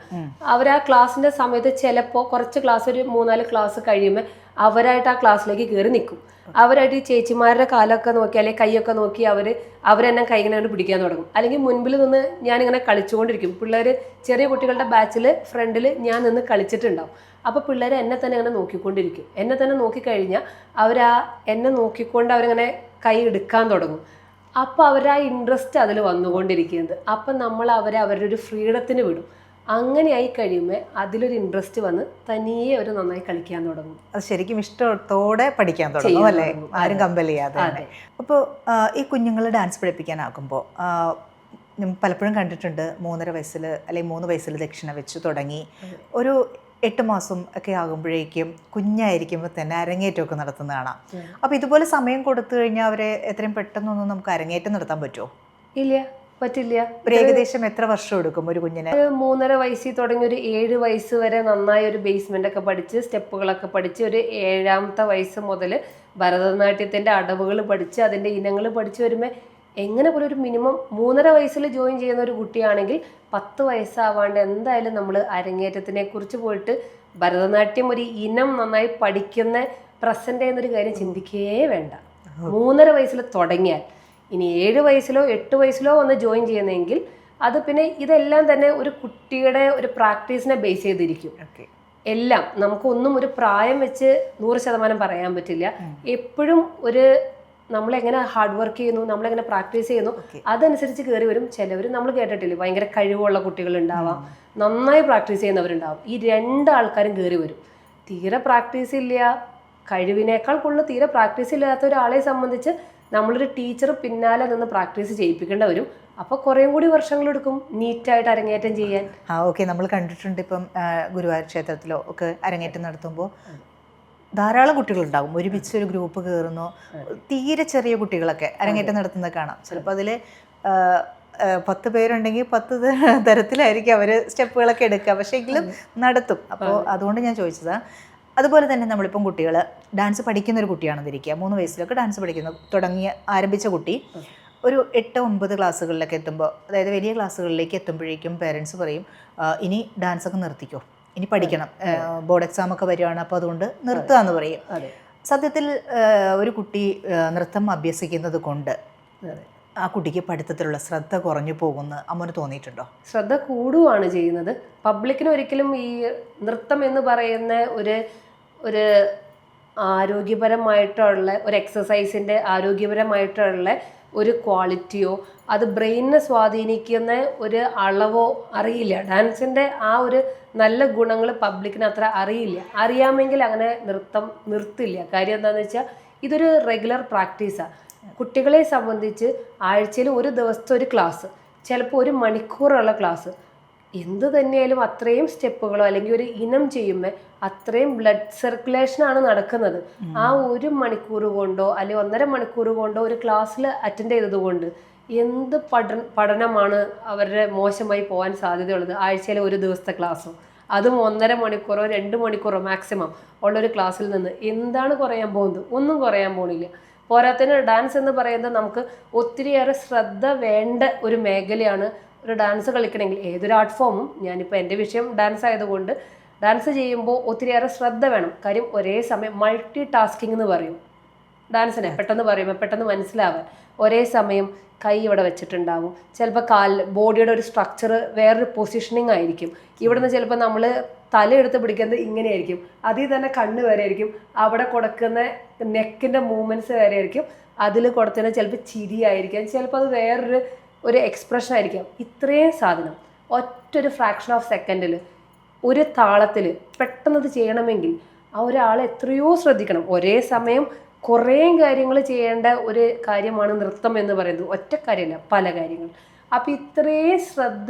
അവർ ആ ക്ലാസ്സിൻ്റെ സമയത്ത് ചിലപ്പോൾ കുറച്ച് ക്ലാസ്, ഒരു 3-4 ക്ലാസ് കഴിയുമ്പോൾ അവരായിട്ട് ആ ക്ലാസ്സിലേക്ക് കയറി നിൽക്കും. അവരായിട്ട് ഈ ചേച്ചിമാരുടെ കാലമൊക്കെ നോക്കി അല്ലെങ്കിൽ കൈയൊക്കെ നോക്കി അവരെന്നെ കൈ ഇങ്ങനെ പിടിക്കാൻ തുടങ്ങും. അല്ലെങ്കിൽ മുൻപിൽ നിന്ന് ഞാനിങ്ങനെ കളിച്ചുകൊണ്ടിരിക്കും. പിള്ളേർ ചെറിയ കുട്ടികളുടെ ബാച്ചിൽ ഫ്രണ്ടിൽ ഞാൻ നിന്ന് കളിച്ചിട്ടുണ്ടാവും. അപ്പോൾ പിള്ളേർ എന്നെ തന്നെ അങ്ങനെ നോക്കിക്കൊണ്ടിരിക്കും. എന്നെ തന്നെ നോക്കിക്കഴിഞ്ഞാൽ എന്നെ നോക്കിക്കൊണ്ട് അവരിങ്ങനെ കൈ എടുക്കാൻ തുടങ്ങും. അപ്പോൾ അവരാ ഇൻട്രസ്റ്റ് അതിൽ വന്നുകൊണ്ടിരിക്കുന്നത്. അപ്പം നമ്മൾ അവരുടെ ഒരു ഫ്രീഡത്തിന് വിടും. അങ്ങനെ ആയി കഴിയുമ്പോൾ അതിലൊരു ഇൻട്രസ്റ്റ് വന്ന് തനിയെ അവർ നന്നായി കളിക്കാൻ തുടങ്ങും. അത് ശരിക്കും ഇഷ്ടത്തോടെ പഠിക്കാൻ തുടങ്ങും അല്ലേ, ആരും കമ്പൽ ചെയ്യാതെ. അപ്പോൾ ഈ കുഞ്ഞുങ്ങൾ ഡാൻസ് പഠിപ്പിക്കാനാകുമ്പോൾ പലപ്പോഴും കണ്ടിട്ടുണ്ട് 3.5 വയസ്സിൽ അല്ലെങ്കിൽ 3 വയസ്സിൽ ദക്ഷിണ വെച്ച് തുടങ്ങി ഒരു 8 മാസം ഒക്കെ ആകുമ്പോഴേക്കും കുഞ്ഞായിരിക്കുമ്പോൾ തന്നെ അരങ്ങേറ്റമൊക്കെ നടത്തുന്ന കാണാം. അപ്പോൾ ഇതുപോലെ സമയം കൊടുത്തു കഴിഞ്ഞാൽ അവരെ എത്രയും പെട്ടെന്നൊന്നും നമുക്ക് അരങ്ങേറ്റം നടത്താൻ പറ്റുമോ? ഇല്ല, പറ്റില്ല. ഒരു ഏകദേശം എത്ര വർഷം എടുക്കും ഒരു കുഞ്ഞിനെ? 3.5 വയസ്സിൽ തുടങ്ങി ഒരു 7 വയസ്സ് വരെ നന്നായി ഒരു ബേസ്മെന്റ് ഒക്കെ പഠിച്ച് സ്റ്റെപ്പുകളൊക്കെ പഠിച്ച് ഒരു 7ാമത്തെ വയസ്സ് മുതൽ ഭരതനാട്യത്തിന്റെ അടവുകൾ പഠിച്ച് അതിന്റെ ഇനങ്ങൾ പഠിച്ച് വരുമ്പോൾ എങ്ങനെ പോലും ഒരു മിനിമം 3.5 വയസ്സിൽ ജോയിൻ ചെയ്യുന്ന ഒരു കുട്ടിയാണെങ്കിൽ 10 വയസ്സാവാണ്ട് എന്തായാലും നമ്മൾ അരങ്ങേറ്റത്തിനെ കുറിച്ച് പോയിട്ട് ഭരതനാട്യം ഒരു ഇനം നന്നായി പഠിക്കുന്ന പ്രസന്റ് ചെയ്യുന്നൊരു കാര്യം ചിന്തിക്കേ വേണ്ട. 3.5 വയസ്സിൽ തുടങ്ങിയാൽ ഇനി 7 വയസ്സിലോ 8 വയസ്സിലോ വന്ന് ജോയിൻ ചെയ്യുന്നതെങ്കിൽ അത് പിന്നെ ഇതെല്ലാം തന്നെ ഒരു കുട്ടിയുടെ ഒരു പ്രാക്ടീസിനെ ബേസ് ചെയ്തിരിക്കും. എല്ലാം നമുക്കൊന്നും ഒരു പ്രായം വെച്ച് 100% പറയാൻ പറ്റില്ല. എപ്പോഴും നമ്മളെങ്ങനെ ഹാർഡ് വർക്ക് ചെയ്യുന്നു, നമ്മളെങ്ങനെ പ്രാക്ടീസ് ചെയ്യുന്നു അതനുസരിച്ച് കയറി വരും. ചിലവർ നമ്മൾ കേട്ടിട്ടില്ലേ ഭയങ്കര കഴിവുള്ള കുട്ടികളുണ്ടാവാം, നന്നായി പ്രാക്ടീസ് ചെയ്യുന്നവരുണ്ടാവും. ഈ 2 ആൾക്കാരും കയറി വരും. തീരെ പ്രാക്ടീസ് ഇല്ല, കഴിവിനേക്കാൾ കൂടുതൽ തീരെ പ്രാക്ടീസ് ഇല്ലാത്ത ഒരാളെ സംബന്ധിച്ച് നമ്മളൊരു ടീച്ചർ പിന്നാലെ നിന്ന് പ്രാക്ടീസ് ചെയ്യിപ്പിക്കേണ്ട വരും. അപ്പോൾ കുറേയും കൂടി വർഷങ്ങളെടുക്കും നീറ്റായിട്ട് അരങ്ങേറ്റം ചെയ്യാൻ. ഓക്കെ, നമ്മൾ കണ്ടിട്ടുണ്ട് ഇപ്പം ഗുരുവായൂർ ക്ഷേത്രത്തിലോ ഒക്കെ അരങ്ങേറ്റം നടത്തുമ്പോൾ ധാരാളം കുട്ടികളുണ്ടാകും. ഒരുമിച്ച് ഒരു ഗ്രൂപ്പ് കയറുന്നു, തീരെ ചെറിയ കുട്ടികളൊക്കെ അരങ്ങേറ്റം നടത്തുന്നത് കാണാം. ചിലപ്പോൾ അതിൽ 10 പേരുണ്ടെങ്കിൽ 10 തരത്തിലായിരിക്കും അവർ സ്റ്റെപ്പുകളൊക്കെ എടുക്കുക, പക്ഷേ എങ്കിലും നടത്തും. അപ്പോൾ അതുകൊണ്ട് ഞാൻ ചോദിച്ചതാണ്. അതുപോലെ തന്നെ നമ്മളിപ്പം കുട്ടികൾ ഡാൻസ് പഠിക്കുന്ന ഒരു കുട്ടിയാണെന്നിരിക്കുക, 3 വയസ്സിലൊക്കെ ഡാൻസ് ആരംഭിച്ച കുട്ടി ഒരു 8-9 ക്ലാസ്സുകളിലൊക്കെ എത്തുമ്പോൾ, അതായത് വലിയ ക്ലാസ്സുകളിലേക്ക് എത്തുമ്പോഴേക്കും പേരൻസ് പറയും ഇനി ഡാൻസൊക്കെ നിർത്തിക്കോ, ഇനി പഠിക്കണം, ബോർഡ് എക്സാം ഒക്കെ വരികയാണ്, അപ്പോൾ അതുകൊണ്ട് നിർത്തുക എന്ന് പറയും. സത്യത്തിൽ ഒരു കുട്ടി നൃത്തം അഭ്യസിക്കുന്നത് കൊണ്ട് ആ കുട്ടിക്ക് പഠിത്തത്തിലുള്ള ശ്രദ്ധ കുറഞ്ഞു പോകുമെന്ന് അമ്മന് തോന്നിയിട്ടുണ്ടോ? ശ്രദ്ധ കൂടുകയാണ് ചെയ്യുന്നത്. പബ്ലിക്കിന് ഒരിക്കലും ഈ നൃത്തം എന്ന് പറയുന്ന ഒരു ആരോഗ്യപരമായിട്ടുള്ള ഒരു എക്സസൈസിൻ്റെ ആരോഗ്യപരമായിട്ടുള്ള ഒരു ക്വാളിറ്റിയോ അത് ബ്രെയിനിനെ സ്വാധീനിക്കുന്ന ഒരു അളവോ അറിയില്ല. ഡാൻസിൻ്റെ ആ ഒരു നല്ല ഗുണങ്ങൾ പബ്ലിക്കിന് അത്ര അറിയില്ല. അറിയാമെങ്കിൽ അങ്ങനെ നൃത്തം നിർത്തില്ല. കാര്യം എന്താണെന്ന് വെച്ചാൽ ഇതൊരു റെഗുലർ പ്രാക്ടീസാണ്. കുട്ടികളെ സംബന്ധിച്ച് ആഴ്ചയിൽ ഒരു ദിവസത്തെ ഒരു ക്ലാസ്, ചിലപ്പോൾ 1 മണിക്കൂറുള്ള ക്ലാസ്, എന്ത് തന്നെയായാലും അത്രയും സ്റ്റെപ്പുകളോ അല്ലെങ്കിൽ ഒരു ഇനം ചെയ്യുമ്പോൾ അത്രയും ബ്ലഡ് സർക്കുലേഷനാണ് നടക്കുന്നത്. ആ 1 മണിക്കൂർ കൊണ്ടോ അല്ലെങ്കിൽ 1.5 മണിക്കൂർ കൊണ്ടോ ഒരു ക്ലാസ്സിൽ അറ്റൻഡ് ചെയ്തതുകൊണ്ട് എന്ത് പഠനമാണ് അവരുടെ മോശമായി പോകാൻ സാധ്യതയുള്ളത്? ആഴ്ചയിലെ ഒരു ദിവസത്തെ ക്ലാസ്സോ അതും 1.5 മണിക്കൂറോ 2 മണിക്കൂറോ മാക്സിമം ഉള്ളൊരു ക്ലാസ്സിൽ നിന്ന് എന്താണ് കുറയാൻ പോകുന്നത്? ഒന്നും കുറയാൻ പോകുന്നില്ല. പോരാത്തതിന് ഡാൻസ് എന്ന് പറയുന്നത് നമുക്ക് ഒത്തിരിയേറെ ശ്രദ്ധ വേണ്ട ഒരു മേഖലയാണ്. ഒരു ഡാൻസ് കളിക്കണമെങ്കിൽ ഏതൊരു ആർട്ട് ഫോമും, ഞാനിപ്പോൾ എൻ്റെ വിഷയം ഡാൻസ് ആയതുകൊണ്ട് ഡാൻസ് ചെയ്യുമ്പോൾ ഒത്തിരിയേറെ ശ്രദ്ധ വേണം. കാര്യം ഒരേ സമയം മൾട്ടി ടാസ്കിങ് എന്ന് പറയും ഡാൻസിനെ, പെട്ടെന്ന് പറയുമ്പോൾ പെട്ടെന്ന് മനസ്സിലാവാൻ. ഒരേ സമയം കൈ ഇവിടെ വെച്ചിട്ടുണ്ടാവും, ചിലപ്പോൾ ബോഡിയുടെ ഒരു സ്ട്രക്ചർ വേറൊരു പൊസിഷനിങ് ആയിരിക്കും. ഇവിടുന്ന് ചിലപ്പോൾ നമ്മൾ തലയെടുത്ത് പിടിക്കുന്നത് ഇങ്ങനെയായിരിക്കും, അതിൽ തന്നെ കണ്ണ് വരെ ആയിരിക്കും, അവിടെ കൊടുക്കുന്ന നെക്കിൻ്റെ മൂവ്മെൻറ്റ്സ് വരെ ആയിരിക്കും, അതിൽ കൊടുത്തതിന് ചിലപ്പോൾ ചിരിയായിരിക്കാം, ചിലപ്പോൾ അത് ഒരു എക്സ്പ്രഷൻ ആയിരിക്കാം. ഇത്രയും സാധനം ഒറ്റൊരു ഫ്രാക്ഷൻ ഓഫ് സെക്കൻഡിൽ ഒരു താളത്തിൽ പെട്ടെന്നത് ചെയ്യണമെങ്കിൽ ആ ഒരാൾ എത്രയോ ശ്രദ്ധിക്കണം. ഒരേ സമയം കുറേ കാര്യങ്ങൾ ചെയ്യേണ്ട ഒരു കാര്യമാണ് നൃത്തം എന്ന് പറയുന്നത്. ഒറ്റ കാര്യമല്ല, പല കാര്യങ്ങൾ. അപ്പോൾ ഇത്രയും ശ്രദ്ധ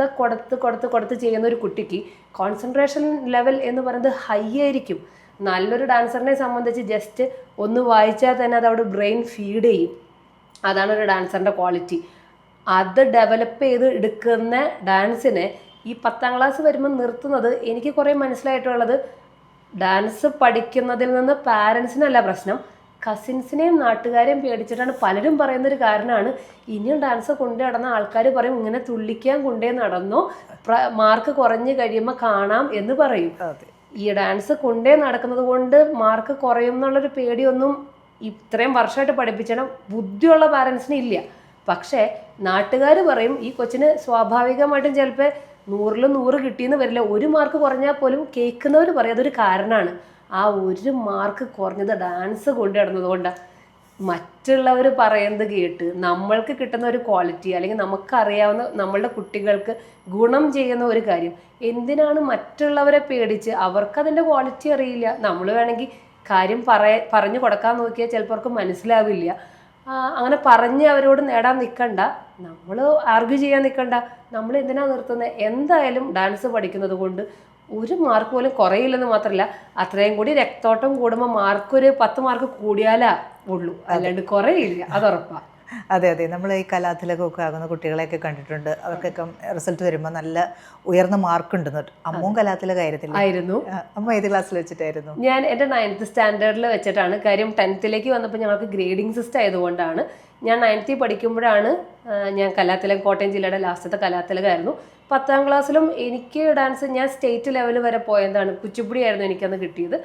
കൊടുത്ത് ചെയ്യുന്ന ഒരു കുട്ടിക്ക് കോൺസെൻട്രേഷൻ ലെവൽ എന്ന് പറയുന്നത് ഹൈ ആയിരിക്കും. നല്ലൊരു ഡാൻസറിനെ സംബന്ധിച്ച് ജസ്റ്റ് ഒന്ന് വായിച്ചാൽ തന്നെ അത് അവിടെ ബ്രെയിൻ ഫീഡ് ചെയ്യും. അതാണ് ഒരു ഡാൻസറിൻ്റെ ക്വാളിറ്റി. അത് ഡെവലപ്പ് ചെയ്ത് എടുക്കുന്ന ഡാൻസിനെ ഈ 10ാം ക്ലാസ് വരുമ്പോൾ നിർത്തുന്നത് എനിക്ക് കുറേ മനസ്സിലായിട്ടുള്ളത്, ഡാൻസ് പഠിക്കുന്നതിൽ നിന്ന് പാരൻസിനല്ല പ്രശ്നം, കസിൻസിനെയും നാട്ടുകാരെയും പേടിച്ചിട്ടാണ് പലരും പറയുന്നൊരു കാരണമാണ്. ഇനിയും ഡാൻസ് കൊണ്ടു നടന്ന ആൾക്കാർ പറയും ഇങ്ങനെ തുള്ളിക്കാൻ കൊണ്ടേ നടന്നോ, മാർക്ക് കുറഞ്ഞു കഴിയുമ്പോൾ കാണാം എന്ന് പറയും. ഈ ഡാൻസ് കൊണ്ടേ നടക്കുന്നത് കൊണ്ട് മാർക്ക് കുറയും എന്നുള്ളൊരു പേടിയൊന്നും ഇത്രയും വർഷമായിട്ട് പഠിപ്പിച്ചാൽ ബുദ്ധിയുള്ള പാരൻസിന് ഇല്ല. പക്ഷേ നാട്ടുകാർ പറയും ഈ കൊച്ചിന് സ്വാഭാവികമായിട്ടും ചിലപ്പോൾ 100-ൽ 100 കിട്ടിയെന്ന് വരില്ല, 1 മാർക്ക് കുറഞ്ഞാൽ പോലും കേൾക്കുന്നവർ പറയും അതൊരു കാരണമാണ്. ആ 1 മാർക്ക് കുറഞ്ഞത് ഡാൻസ് കൊണ്ടു നടന്നത് കൊണ്ടാണ്. മറ്റുള്ളവർ പറയുന്നത് കേട്ട് നമ്മൾക്ക് കിട്ടുന്ന ഒരു ക്വാളിറ്റി അല്ലെങ്കിൽ നമുക്കറിയാവുന്ന നമ്മളുടെ കുട്ടികൾക്ക് ഗുണം ചെയ്യുന്ന ഒരു കാര്യം എന്തിനാണ് മറ്റുള്ളവരെ പേടിച്ച്? അവർക്കതിൻ്റെ ക്വാളിറ്റി അറിയില്ല. നമ്മൾ വേണമെങ്കിൽ കാര്യം പറഞ്ഞു കൊടുക്കാൻ നോക്കിയാൽ ചിലപ്പോൾ മനസ്സിലാവില്ല. അങ്ങനെ പറഞ്ഞ് അവരോട് നേടാൻ നിൽക്കണ്ട, നമ്മൾ ആർഗ്യൂ ചെയ്യാൻ നിൽക്കണ്ട. നമ്മൾ എന്തിനാണ് നിർത്തുന്നത്? എന്തായാലും ഡാൻസ് പഠിക്കുന്നത് കൊണ്ട് 1 മാർക്ക് പോലും കുറയില്ലെന്ന് മാത്രമല്ല, അത്രയും കൂടി രക്തോട്ടം കൂടുമ്പോൾ മാർക്കൊരു 10 മാർക്ക് കൂടിയാലാ ഉള്ളൂ, അല്ലാണ്ട് കുറയില്ല, അതുറപ്പാണ്. അതെ അതെ, നമ്മൾ ഈ കലാതിലകമൊക്കെ ആകുന്ന കുട്ടികളെയൊക്കെ കണ്ടിട്ടുണ്ട്. അവർക്കൊക്കെ റിസൾട്ട് വരുമ്പോൾ നല്ല ഉയർന്ന മാർക്ക് ഉണ്ടെന്ന്. അമ്മവും കലാതിലകായിരുന്നു. അമ്മ ഏത് ക്ലാസ്സിൽ വെച്ചിട്ടായിരുന്നു? ഞാൻ എൻ്റെ 9th സ്റ്റാൻഡേർഡിൽ വെച്ചിട്ടാണ്. കാര്യം 10th വന്നപ്പോൾ ഞങ്ങൾക്ക് ഗ്രേഡിംഗ് സിസ്റ്റം ആയതുകൊണ്ടാണ്. ഞാൻ 9th പഠിക്കുമ്പോഴാണ് ഞാൻ കലാതിലകം, കോട്ടയം ജില്ലയുടെ ലാസ്റ്റത്തെ കലാതിലകമായിരുന്നു. 10ാം ക്ലാസ്സിലും എനിക്ക് ഡാൻസ് ഞാൻ സ്റ്റേറ്റ് ലെവൽ വരെ പോയതാണ്. കുച്ചിപ്പുടി ആയിരുന്നു എനിക്കന്ന് കിട്ടിയത്.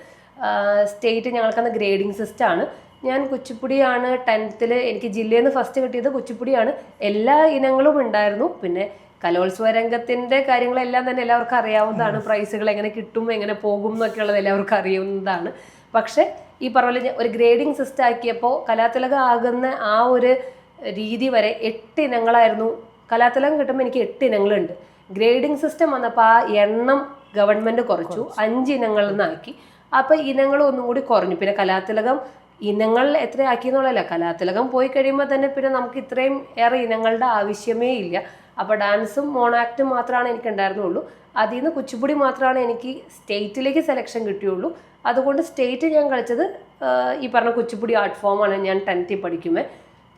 സ്റ്റേറ്റ് ഞങ്ങൾക്കന്ന് ഗ്രേഡിംഗ് സിസ്റ്റമാണ്. ഞാൻ കുച്ചിപ്പുടിയാണ് 10th എനിക്ക് ജില്ലയിൽ നിന്ന് ഫസ്റ്റ് കിട്ടിയത് കുച്ചിപ്പുടിയാണ്. എല്ലാ ഇനങ്ങളും ഉണ്ടായിരുന്നു. പിന്നെ കലോത്സവ രംഗത്തിൻ്റെ കാര്യങ്ങളെല്ലാം തന്നെ എല്ലാവർക്കും അറിയാവുന്നതാണ്. പ്രൈസുകൾ എങ്ങനെ കിട്ടും, എങ്ങനെ പോകും എന്നൊക്കെയുള്ളത് എല്ലാവർക്കും അറിയാവുന്നതാണ്. പക്ഷേ ഈ പറഞ്ഞ ഒരു ഗ്രേഡിംഗ് സിസ്റ്റം ആക്കിയപ്പോൾ കലാതിലകം ആകുന്ന ആ ഒരു രീതി വരെ 8 ഇനങ്ങളായിരുന്നു. കലാതിലകം കിട്ടുമ്പോൾ എനിക്ക് 8 ഇനങ്ങളുണ്ട്. ഗ്രേഡിംഗ് സിസ്റ്റം വന്നപ്പോൾ ആ എണ്ണം ഗവൺമെൻറ് കുറച്ചു, 5 ഇനങ്ങളിൽ നിന്നാക്കി. അപ്പോൾ ഇനങ്ങൾ ഒന്നും കൂടി കുറഞ്ഞു. പിന്നെ കലാതിലകം ഇനങ്ങൾ എത്രയാക്കി എന്നുള്ളതല്ല, കലാതിലകം പോയി കഴിയുമ്പോൾ തന്നെ പിന്നെ നമുക്ക് ഇത്രയും ഏറെ ഇനങ്ങളുടെ ആവശ്യമേ ഇല്ല. അപ്പോൾ ഡാൻസും മോണാക്റ്റും മാത്രമാണ് എനിക്ക് ഉണ്ടായിരുന്നുള്ളൂ. അതിൽ നിന്ന് കുച്ചിപ്പുടി മാത്രമാണ് എനിക്ക് സ്റ്റേറ്റിലേക്ക് സെലക്ഷൻ കിട്ടിയുള്ളൂ. അതുകൊണ്ട് സ്റ്റേറ്റ് ഞാൻ കളിച്ചത് ഈ പറഞ്ഞ കുച്ചിപ്പുടി ആർട്ട് ഫോമാണ് ഞാൻ 10th പഠിക്കുമ്പോൾ.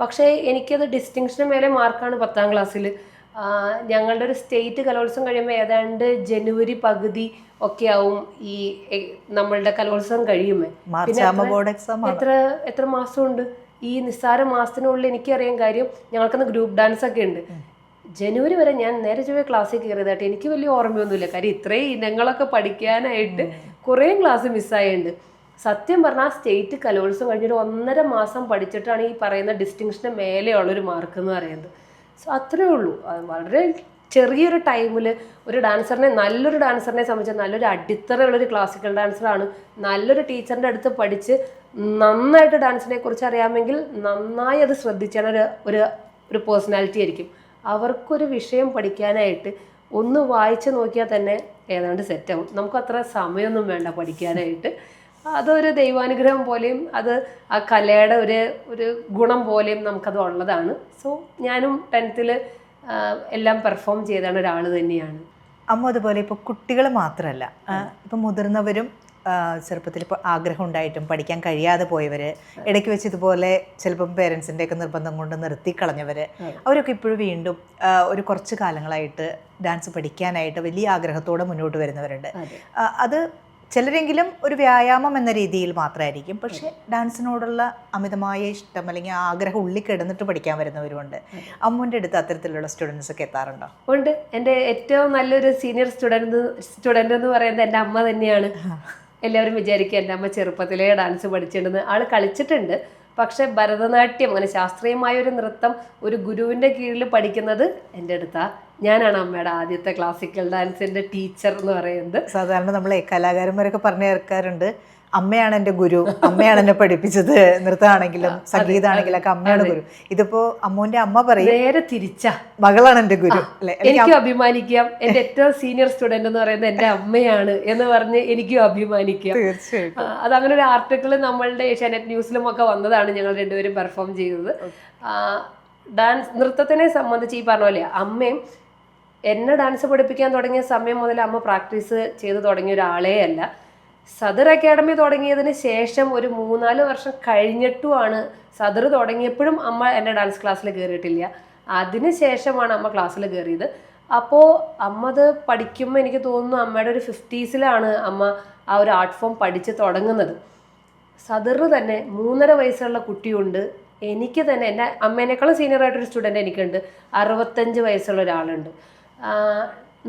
പക്ഷേ എനിക്കത് ഡിസ്റ്റിങ്ഷന് മേലെ മാർക്കാണ് 10ാം ക്ലാസ്സിൽ. ഞങ്ങളുടെ ഒരു സ്റ്റേറ്റ് കലോത്സവം കഴിയുമ്പോൾ ഏതാണ്ട് ജനുവരി പകുതി ഒക്കെ ആവും ഈ നമ്മളുടെ കലോത്സവം കഴിയുമ്പോൾ. പിന്നെ എത്ര മാസമുണ്ട്? ഈ നിസ്സാര മാസത്തിനുള്ളിൽ എനിക്കറിയാൻ കാര്യം ഞങ്ങൾക്കന്ന് ഗ്രൂപ്പ് ഡാൻസ് ഒക്കെ ഉണ്ട്. ജനുവരി വരെ ഞാൻ നേരെ ചൊവ്വേ ക്ലാസ്സിൽ കയറിയതായിട്ട് എനിക്ക് വലിയ ഓർമ്മയൊന്നുമില്ല. കാര്യം ഇത്രയും ഇനങ്ങളൊക്കെ പഠിക്കാനായിട്ട് കുറേ ക്ലാസ് മിസ്സായുണ്ട്. സത്യം പറഞ്ഞാൽ സ്റ്റേറ്റ് കലോത്സവം കഴിഞ്ഞൊരു 1.5 മാസം പഠിച്ചിട്ടാണ് ഈ പറയുന്ന ഡിസ്റ്റിങ്ഷന് മേലെയുള്ളൊരു മാർക്ക് എന്ന് പറയുന്നത്. സോ അത്രയേ ഉള്ളൂ. വളരെ ചെറിയൊരു ടൈമിൽ ഒരു ഡാൻസറിനെ, നല്ലൊരു ഡാൻസറിനെ സംബന്ധിച്ച് നല്ലൊരു അടിത്തറയുള്ളൊരു ക്ലാസിക്കൽ ഡാൻസറാണ്, നല്ലൊരു ടീച്ചറിൻ്റെ അടുത്ത് പഠിച്ച് നന്നായിട്ട് ഡാൻസിനെ കുറിച്ച് അറിയാമെങ്കിൽ നന്നായി അത് ശ്രദ്ധിച്ചാൽ ഒരു പേഴ്സണാലിറ്റി ആയിരിക്കും. അവർക്കൊരു വിഷയം പഠിക്കാനായിട്ട് ഒന്ന് വായിച്ച് നോക്കിയാൽ തന്നെ ഏതാണ്ട് സെറ്റാവും. നമുക്കത്ര സമയമൊന്നും വേണ്ട പഠിക്കാനായിട്ട്. അതൊരു ദൈവാനുഗ്രഹം പോലെയും അത് ആ കലയുടെ ഒരു ഗുണം പോലെയും നമുക്കത് ഉള്ളതാണ്. സോ ഞാനും 10th എല്ലാം പെർഫോം ചെയ്താണ് ഒരാൾ തന്നെയാണ്. അമ്മ അതുപോലെ ഇപ്പോൾ കുട്ടികൾ മാത്രമല്ല, ഇപ്പം മുതിർന്നവരും ചെറുപ്പത്തിൽ ഇപ്പോൾ ആഗ്രഹം ഉണ്ടായിട്ടും പഠിക്കാൻ കഴിയാതെ പോയവർ, ഇടയ്ക്ക് വെച്ച് ഇതുപോലെ ചിലപ്പം പേരൻസിൻ്റെയൊക്കെ നിർബന്ധം കൊണ്ട് നിർത്തിക്കളഞ്ഞവർ, അവരൊക്കെ ഇപ്പോഴും വീണ്ടും ഒരു കുറച്ച് കാലങ്ങളായിട്ട് ഡാൻസ് പഠിക്കാനായിട്ട് വലിയ ആഗ്രഹത്തോടെ മുന്നോട്ട് വരുന്നവരുണ്ട്. അത് ചിലരെങ്കിലും ഒരു വ്യായാമം എന്ന രീതിയിൽ മാത്രമായിരിക്കും. പക്ഷേ ഡാൻസിനോടുള്ള അമിതമായ ഇഷ്ടം അല്ലെങ്കിൽ ആഗ്രഹം ഉള്ളിൽ കിടന്നിട്ട് പഠിക്കാൻ വരുന്നവരുമുണ്ട്. അമ്മുവിൻ്റെ അടുത്ത് അത്തരത്തിലുള്ള സ്റ്റുഡൻസ് ഒക്കെ എത്താറുണ്ടോ? ഉണ്ട്. എൻ്റെ ഏറ്റവും നല്ലൊരു സീനിയർ സ്റ്റുഡൻറ് എന്ന് പറയുന്നത് എൻ്റെ അമ്മ തന്നെയാണ്. എല്ലാവരും വിചാരിക്കുക എൻ്റെ അമ്മ ചെറുപ്പത്തിലേ ഡാൻസ് പഠിച്ചിട്ടുണ്ടെന്ന്. ആൾ കളിച്ചിട്ടുണ്ട്. പക്ഷെ ഭരതനാട്യം, അങ്ങനെ ശാസ്ത്രീയമായ ഒരു നൃത്തം ഒരു ഗുരുവിൻ്റെ കീഴിൽ പഠിക്കുന്നത് എൻ്റെ അടുത്താണ്. ഞാനാണ് അമ്മയുടെ ആദ്യത്തെ ക്ലാസിക്കൽ ഡാൻസിൻ്റെ ടീച്ചർ എന്ന് പറയുന്നത്. സാധാരണ നമ്മളെ കലാകാരന്മാരൊക്കെ പറഞ്ഞു കേൾക്കാറുണ്ട്, അമ്മയാണ് എൻ്റെ ഗുരു, അമ്മയാണ് എന്നെ പഠിപ്പിച്ചത്, നൃത്തമാണെങ്കിലും സംഗീതമാണെങ്കിലും ഒക്കെ അമ്മയാണ് ഗുരു. ഇതിപ്പോ അമ്മുവിന്റെ അമ്മ പറയും നേരെ തിരിച്ചാ, മകളാണ് എൻ്റെ ഗുരു. എനിക്കും അഭിമാനിക്കാം. എൻ്റെ ഏറ്റവും സീനിയർ സ്റ്റുഡന്റ് എന്ന് പറയുന്നത് എൻ്റെ അമ്മയാണ് എന്ന് പറഞ്ഞ് എനിക്കും അഭിമാനിക്കാം. തീർച്ചയായിട്ടും. അതങ്ങനെ ഒരു ആർട്ടിക്കിൾ നമ്മളുടെ ഏഷ്യാനെറ്റ് ന്യൂസിലും ഒക്കെ വന്നതാണ്. ഞങ്ങൾ രണ്ടുപേരും പെർഫോം ചെയ്തത്. ഡാൻസ് നൃത്തത്തിനെ സംബന്ധിച്ച് ഈ പറഞ്ഞ പോലെ അമ്മയും എന്നെ ഡാൻസ് പഠിപ്പിക്കാൻ തുടങ്ങിയ സമയം മുതൽ അമ്മ പ്രാക്ടീസ് ചെയ്ത് തുടങ്ങിയ ഒരാളേ അല്ല. സദർ അക്കാഡമി തുടങ്ങിയതിന് ശേഷം ഒരു 3-4 വർഷം കഴിഞ്ഞിട്ടുമാണ്. സദർ തുടങ്ങിയപ്പോഴും അമ്മ എൻ്റെ ഡാൻസ് ക്ലാസ്സിൽ കയറിയിട്ടില്ല. അതിന് ശേഷമാണ് അമ്മ ക്ലാസ്സിൽ കയറിയത്. അപ്പോൾ അമ്മ അത് പഠിക്കുമ്പോൾ എനിക്ക് തോന്നുന്നു അമ്മയുടെ ഒരു 50s അമ്മ ആ ഒരു ആർട്ട് ഫോം പഠിച്ച് തുടങ്ങുന്നത്. സദർ തന്നെ 3.5 വയസ്സുള്ള കുട്ടിയുണ്ട്. എനിക്ക് തന്നെ എൻ്റെ അമ്മേനേക്കാളും സീനിയറായിട്ടൊരു സ്റ്റുഡൻ്റ് എനിക്കുണ്ട്. 65 വയസ്സുള്ള ഒരാളുണ്ട്.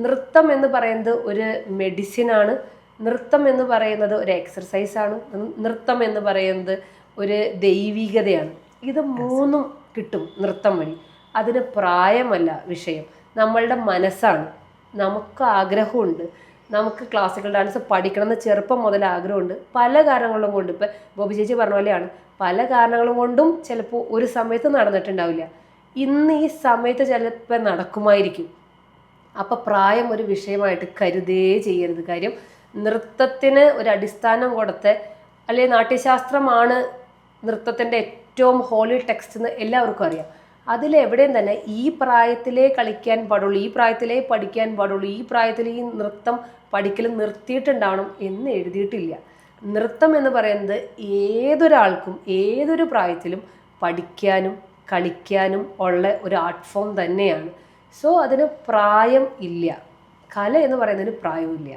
നൃത്തം എന്ന് പറയുന്നത് ഒരു മെഡിസിനാണ്. നൃത്തം എന്ന് പറയുന്നത് ഒരു എക്സർസൈസാണ്. നൃത്തം എന്ന് പറയുന്നത് ഒരു ദൈവികതയാണ്. ഇത് മൂന്നും കിട്ടും നൃത്തം വഴി. അതിന് പ്രായമല്ല വിഷയം, നമ്മളുടെ മനസ്സാണ്. നമുക്ക് ആഗ്രഹമുണ്ട്, നമുക്ക് ക്ലാസിക്കൽ ഡാൻസ് പഠിക്കണം എന്ന് ചെറുപ്പം മുതൽ ആഗ്രഹമുണ്ട്. പല കാരണങ്ങളും കൊണ്ട്, ഇപ്പം ബോബി ചേച്ചി പറഞ്ഞ പോലെയാണ്, പല കാരണങ്ങളും കൊണ്ടും ചിലപ്പോൾ ഒരു സമയത്ത് നടന്നിട്ടുണ്ടാവില്ല. ഇന്ന് ഈ സമയത്ത് ചിലപ്പോൾ നടക്കുമായിരിക്കും. അപ്പോൾ പ്രായം ഒരു വിഷയമായിട്ട് കരുതേ ചെയ്യരുത്. കാര്യം നൃത്തത്തിന് ഒരു അടിസ്ഥാനം കൊടുത്ത്, അല്ലെങ്കിൽ നാട്യശാസ്ത്രമാണ് നൃത്തത്തിൻ്റെ ഏറ്റവും ഹോളി ടെക്സ്റ്റ് എന്ന് എല്ലാവർക്കും അറിയാം. അതിലെവിടെയും തന്നെ ഈ പ്രായത്തിലേ കളിക്കാൻ പാടുള്ളൂ, ഈ പ്രായത്തിലേ പഠിക്കാൻ പാടുള്ളൂ, ഈ പ്രായത്തിൽ ഈ നൃത്തം പഠിക്കൽ നിർത്തിയിട്ടുണ്ടാവണം എന്ന് എഴുതിയിട്ടില്ല. നൃത്തം എന്ന് പറയുന്നത് ഏതൊരാൾക്കും ഏതൊരു പ്രായത്തിലും പഠിക്കാനും കളിക്കാനും ഉള്ള ഒരു ആർട്ട് ഫോം തന്നെയാണ്. സോ അതിന് പ്രായം ഇല്ല. കല എന്ന് പറയുന്നതിന് പ്രായവും ഇല്ല.